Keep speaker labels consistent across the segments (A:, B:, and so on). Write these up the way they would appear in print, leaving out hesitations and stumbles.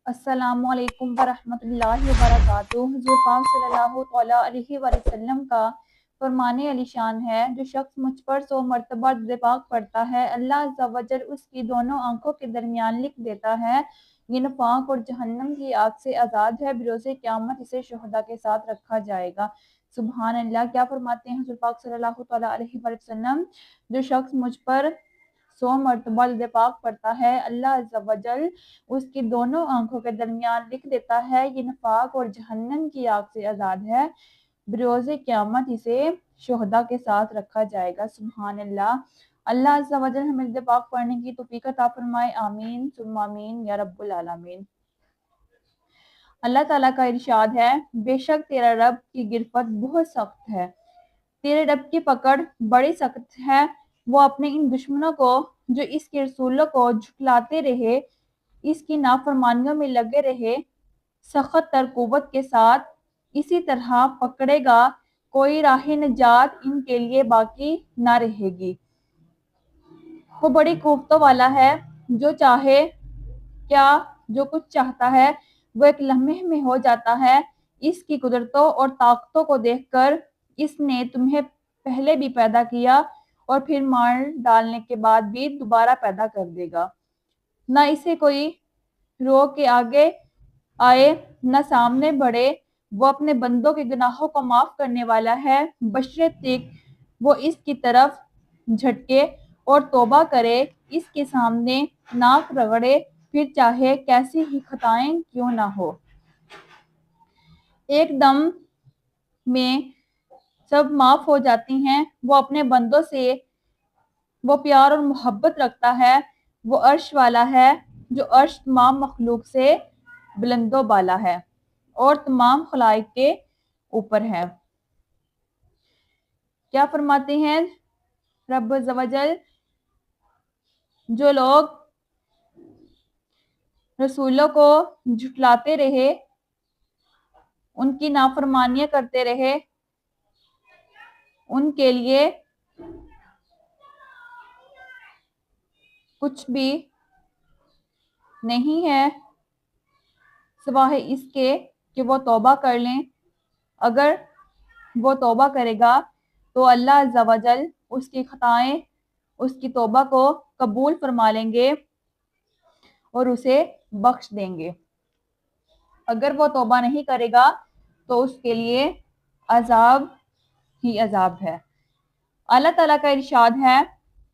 A: अस्सलामु अलैकुम वरहमतुल्लाहि वबरकातुहू। हुज़ूर पाक सल्लल्लाहु तआला अलैहि वसल्लम का फरमाने अलीशान है, जो शख्स मुझ पर 100 मरतबा दुरूद पाक पढ़ता है, अल्लाह अज़्ज़ा वजल उसकी दोनों आंखों के दरमियान लिख देता है। ये नफाक और जहन्नम की आग से आज़ाद है। बिरोज़े क़यामत इसे शुहदा के साथ रखा जाएगा। सुभान अल्लाह। क्या फरमाते हैं हुज़ूर पाक सल्लल्लाहु तआला अलैहि वसल्लम, जो शख्स मुझ पर 100 मरतबा दुरूद पाक पढ़ता है, अल्लाह अज़्ज़ा वजल उसकी दोनों आंखों के दरमियान लिख देता है। ये नफाक और जहन्नम की आग से आज़ाद है। बिरोज़े क़यामत इसे शुहदा के साथ रखा जाएगा। सुभान अल्लाह। अल्लाह अज़्ज़ा वजल हमें दुरूद पाक पढ़ने की तौफीक अता फरमाए। आमीन सुम्मा आमीन या रब्बुल आलमीन। अल्लाह ताला का इरशाद है, बेशक तेरा रब की गिरफ्त बहुत सख्त है। तेरे रब की पकड़ बड़ी सख्त है। वो अपने इन दुश्मनों को, जो इसके रसूलों को झुठलाते रहे, इसकी नाफरमानियों में लगे रहे, सख्त तर कुव्वत के साथ इसी तरह पकड़ेगा। कोई राह निजात इनके लिए बाकी ना रहेगी। वो बड़ी कुव्वतों वाला है, जो चाहे क्या जो कुछ चाहता है वो एक लम्हे में हो जाता है। इसकी कुदरतों और ताकतों को देखकर इसने तुम्हें पहले भी पैदा किया और फिर मार डालने के बाद भी दोबारा पैदा कर देगा। ना इसे कोई रोक के आगे आए न सामने बढ़े। वो अपने बंदों के गुनाहों को माफ करने वाला है, बशर्ते वो इसकी तरफ झटके और तौबा करे, इसके सामने नाक रगड़े, फिर चाहे कैसी ही खताएं क्यों ना हो। एक दम में सब माफ हो जाती हैं। वो अपने बंदों से वो प्यार और मोहब्बत रखता है। वो अर्श वाला है, जो अर्श तमाम मखलूक से बुलंदो बाला है और तमाम खलाइक के ऊपर है। क्या फरमाते हैं रब अज़्ज़ा वजल, जो लोग रसूलों को झुठलाते रहे, उनकी नाफरमानियां करते रहे, उनके लिए कुछ भी नहीं है सिवाय इसके कि वो तौबा कर लें। अगर वो तौबा करेगा तो अल्लाह अज़्ज़ा वजल उसकी खताएं, उसकी तौबा को कबूल फरमा लेंगे और उसे बख्श देंगे। अगर वो तौबा नहीं करेगा तो उसके लिए अजाब ही अजाब है। अल्लाह ताला का इरशाद है,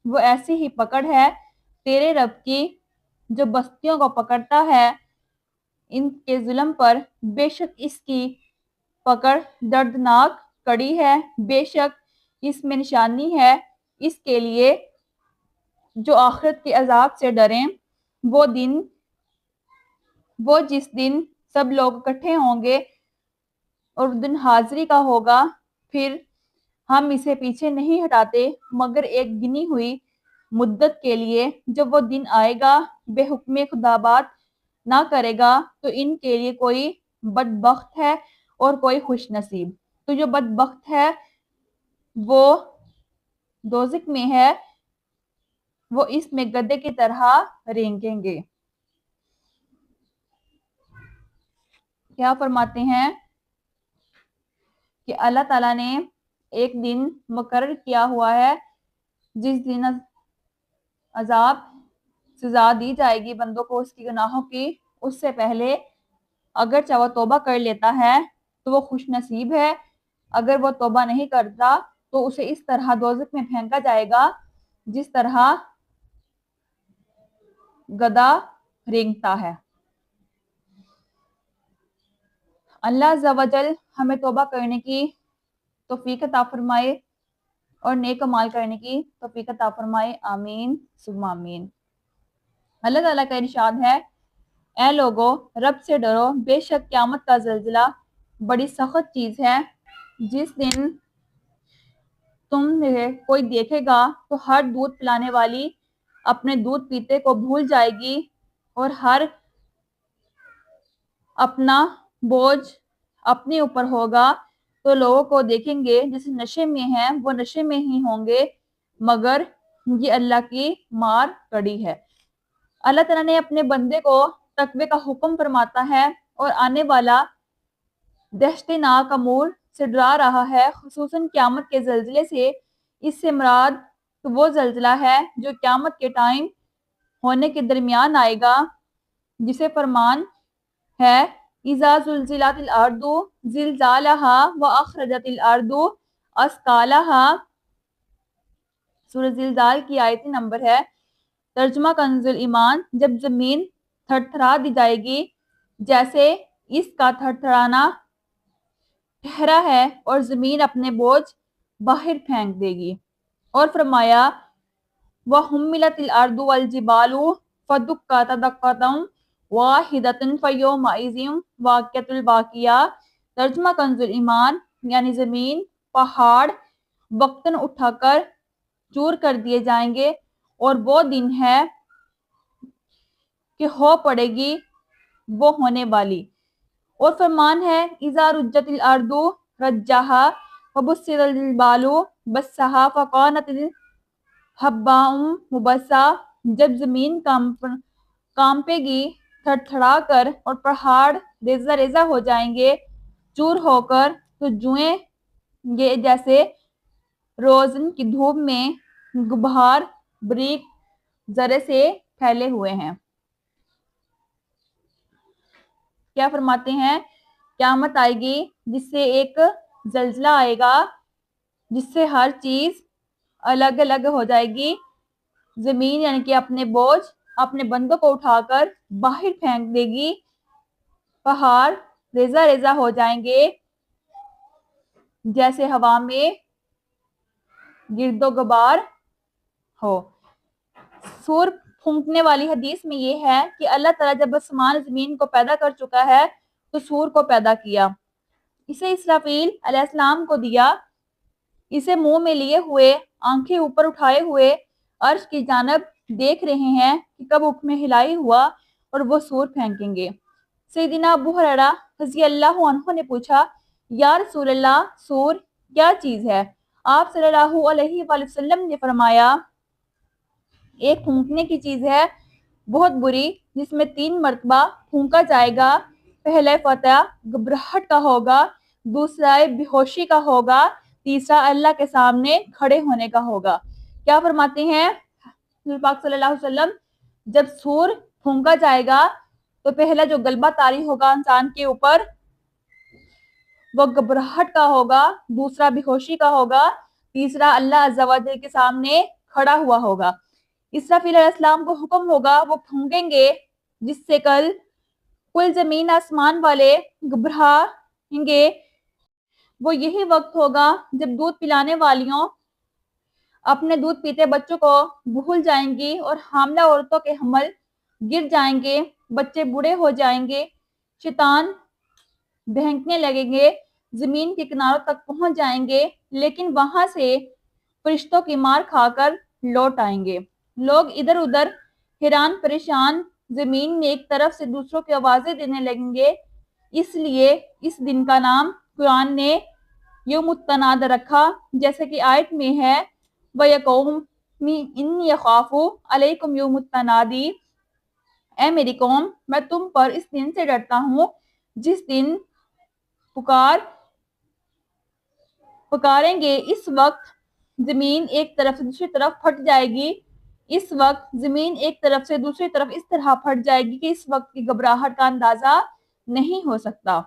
A: वो ऐसी ही पकड़ है तेरे रब की, जो बस्तियों को पकड़ता है इनके जुल्म पर। बेशक इसकी पकड़ दर्दनाक कड़ी है। बेशक इसमें निशानी है इसके लिए जो आखिरत के अजाब से डरें। वो जिस दिन सब लोग इकट्ठे होंगे और दिन हाजिरी का होगा, फिर हम इसे पीछे नहीं हटाते मगर एक गिनी हुई मुद्दत के लिए। जब वो दिन आएगा बेहुक्म खुदा बात ना करेगा तो इनके लिए कोई बदबख्त है और कोई खुश नसीब। तो जो बदबख्त है वो दोज़ख में है, वो इसमें गधे की तरह रेंगेंगे। क्या फरमाते हैं कि अल्लाह ताला ने एक दिन मुकर्रर किया हुआ है जिस दिन अजाब सजा दी जाएगी बंदों को उसकी गुनाहों की। उससे पहले अगर चाहे वो तौबा कर लेता है तो वो खुश नसीब है। अगर वो तौबा नहीं करता तो उसे इस तरह दोज़ख में फेंका जाएगा जिस तरह गधा रेंगता है। अल्लाह अज़्ज़ा वजल हमें तौबा करने की तौफीक अता फरमाए और नेक अमाल करने की तौफीक अता फरमाए। आमीन सुम्मा आमीन। अल्लाह ताला का इरशाद है, ऐ लोगो रब से डरो, बेशक क़यामत का ज़ल्ज़ला बड़ी सख्त चीज़ है। जिस दिन तुम कोई देखेगा तो हर दूध पिलाने वाली अपने दूध पीते को भूल जाएगी और हर अपना बोझ अपने ऊपर होगा। तो लोगों को देखेंगे जैसे नशे में हैं, वो नशे में ही होंगे, मगर ये अल्लाह की मार कड़ी है। अल्लाह ताला ने अपने बंदे को तकवे का हुक्म फरमाता है और आने वाला दहशतनाक अमूर से डरा रहा है, खुसूसन क़यामत के ज़लज़ले से। इससे मुराद तो वो ज़लज़ला है जो क़यामत के टाइम होने के दरमियान आएगा, जिसे फरमान है इज़ा ज़ुलज़िलतिल अर्दु ज़िलज़ालहा व अखरजतिल अर्दु अस्कालहा। सूरह ज़िलज़ाल की आयत नंबर है। तर्जुमा कंजुल ईमान, जब ज़मीन थरथरा दी जाएगी जैसे इसका थरथराना ठहरा है और ज़मीन अपने बोझ बाहर फेंक देगी। और फरमाया वहुम्मिलतिल अर्दु वल जिबालु फदुक्काता दक्कतम वाहिदतन फयौमइज़िन वाक़िअतुल बाक़िया। तर्जुमा कंजुल ईमान, यानी ज़मीन पहाड़ वक्तन उठाकर चूर कर दिए जाएंगे और वो दिन है कि हो पड़ेगी वो होने वाली। और फरमान है इज़ा रुज्जतिल अर्दु रज्जाहा वबुस्सितिल जिबालु बस्साहा फकानतिल हब्बाउम मुबस्सा। जब ज़मीन कांपेगी थरथरा कर और पहाड़ रेजा रेजा हो जाएंगे चूर होकर, तो जुएं ये जैसे रोज़न की धूप में गुबार बरीक जरे से फैले हुए हैं। क्या फरमाते हैं, क़यामत आएगी जिससे एक ज़लज़ला आएगा जिससे हर चीज़ अलग अलग हो जाएगी। ज़मीन यानी कि अपने बोझ अपने बंदों को उठाकर बाहर फेंक देगी, पहाड़ रेजा रेजा हो जाएंगे जैसे हवा में गिरदो गबार हो। सूर फूंकने वाली हदीस में ये है कि अल्लाह ताला जब आसमान ज़मीन को पैदा कर चुका है तो सूर को पैदा किया, इसे इसराफील अलैहिस्सलाम को दिया, इसे मुंह में लिए हुए आंखें ऊपर उठाए हुए अर्श की जानब देख रहे हैं कि कब हुक्म हिलाई हुआ और वो सूर फेंकेंगे। सैयदना अबू हुरैरा रज़ियल्लाहु अन्हु ने पूछा, या रसूल अल्लाह, सूर क्या चीज़ है? आप सल्लल्लाहु अलैहि वसल्लम ने फरमाया, एक फूंकने की चीज़ है बहुत बुरी, जिसमें 3 मरतबा फूंका जाएगा। पहले फतह घबराहट का होगा, दूसरा बेहोशी का होगा, तीसरा अल्लाह के सामने खड़े होने का होगा। क्या फरमाते हैं पाक सल्लल्लाहु अलैहि वसल्लम, जब सूर फूंका जाएगा तो पहला जो गलबा तारी होगा इंसान के ऊपर वो घबराहट का होगा, दूसरा बेहोशी का होगा, तीसरा अल्लाह अज़्ज़ा व जल के सामने खड़ा हुआ होगा। इसराफील अलैहिस्सलाम को हुक्म होगा, वो फूंकेंगे जिससे कल कुल ज़मीन आसमान वाले घबराएंगे। वो यही वक्त होगा जब दूध पिलाने वालियों अपने दूध पीते बच्चों को भूल जाएंगी और हामला औरतों के हमल गिर जाएंगे, बच्चे बूढ़े हो जाएंगे, शैतान बहकने लगेंगे, जमीन के किनारों तक पहुंच जाएंगे, लेकिन वहां से फरिश्तों की मार खाकर लौट आएंगे। लोग इधर उधर हैरान परेशान जमीन में एक तरफ से दूसरों की आवाजें देने लगेंगे। इसलिए इस दिन का नाम कुरान ने यौमुत तनाद रखा, जैसे कि आयत में है वयकौमी इन्नी अखाफु अलैकुम यौमुत तनादी। ऐ मेरी कौम, मैं तुम पर इस दिन से डरता हूँ जिस दिन पुकारेंगे। इस वक्त जमीन एक तरफ से दूसरी तरफ फट जाएगी। इस वक्त जमीन एक तरफ से दूसरी तरफ इस तरह फट जाएगी कि इस वक्त की घबराहट का अंदाजा नहीं हो सकता।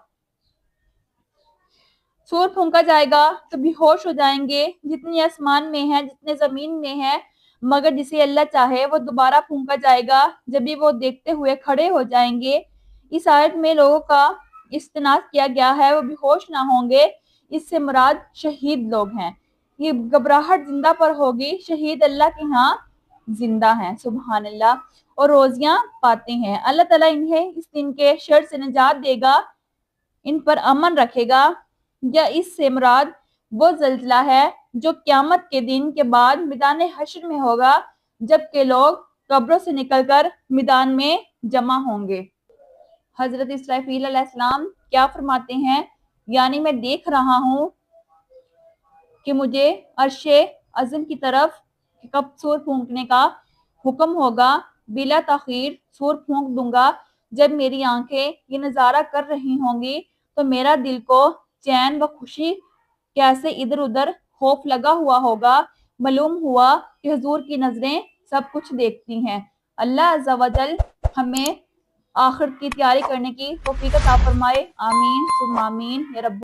A: सूर फूंका जाएगा तो बेहोश हो जाएंगे जितने आसमान में है जितने जमीन में है, मगर जिसे अल्लाह चाहे वो दोबारा फूंका जाएगा, जब भी वो देखते हुए खड़े हो जाएंगे। इस आयत में लोगों का इस्तेनास किया गया है, वो बेहोश ना होंगे, इससे मुराद शहीद लोग हैं। ये घबराहट जिंदा पर होगी, शहीद अल्लाह के यहाँ जिंदा हैं, सुभान अल्लाह, और रोजियां पाते हैं। अल्लाह ताला इन्हें इस दिन के शर से निजात देगा, इन पर अमन रखेगा। या इससे मुराद वो ज़लज़ला है जो क़यामत के दिन के बाद मैदान हश्र में होगा, जबकि लोग कब्रों से निकलकर मैदान में जमा होंगे। हजरत इसराफील अलैहिस्सलाम क्या फरमाते हैं, यानी मैं देख रहा हूँ कि मुझे अर्शे अज़म की तरफ कब सूर फूंकने का हुक्म होगा, बिला तखीर सूर फूंक दूंगा। جب میری آنکھیں یہ نظارہ کر رہی ہوں گی تو میرا دل کو چین و خوشی کیسے ادھر ادھر خوف لگا ہوا ہوگا۔ معلوم ہوا کہ حضور کی نظریں سب کچھ دیکھتی ہیں۔ اللہ عز و جل ہمیں آخرت کی تیاری کرنے کی توفیق عطا فرمائے۔ آمین ثم آمین یا رب۔